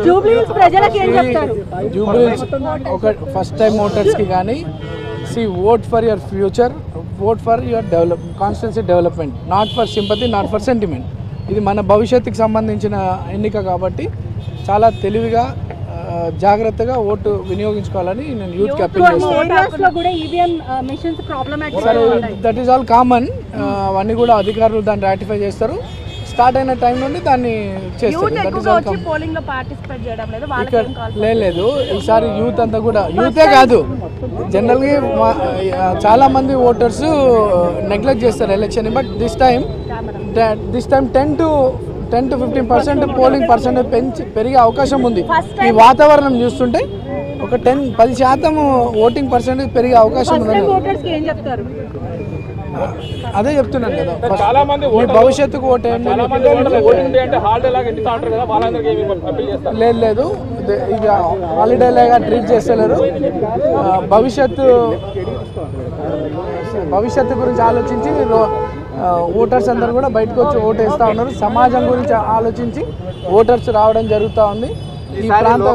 జూబ్లీహిల్స్ ప్రజలకు ఏం చెప్తారు? జూబ్లీహిల్స్ ఒక ఫస్ట్ టైం ఓటర్స్కి కానీ vote for your future, vote for your constituency development, not for sympathy, not for sentiment. ఇది మన భవిష్యత్తుకి సంబంధించిన ఎన్నిక కాబట్టి చాలా తెలివిగా జాగ్రత్తగా ఓటు వినియోగించుకోవాలని నేను యూత్కి అప్పీల్ చేస్తాను. That is all common. అవన్నీ కూడా అధికారులు దాన్ని రాటిఫై చేస్తారు. స్టార్ట్ అయిన టైం నుండి దాన్ని చేస్తారు. లేదు, ఈసారి యూత్ అంతా కూడా, యూతే కాదు జనరల్గా చాలామంది ఓటర్స్ నెగ్లెక్ట్ చేస్తారు election. But this time 10 to 15% polling percentage పెరిగే అవకాశం ఉంది. ఈ వాతావరణం చూస్తుంటే ఒక 10% ఓటింగ్ పర్సెంటేజ్ పెరిగే అవకాశం ఉంది. అదే చెప్తున్నాను కదా, మీ భవిష్యత్తుకు ఓటేయండి. లేదు, ఇక హాలిడే లాగా ట్రీట్ చేస్తలేరు. భవిష్యత్తు గురించి ఆలోచించి ఓటర్స్ అందరూ కూడా బయటకు వచ్చి ఓటు వేస్తూ ఉన్నారు. సమాజం గురించి ఆలోచించి ఓటర్స్ రావడం జరుగుతూ ఉంది. ఈ ప్రాంతం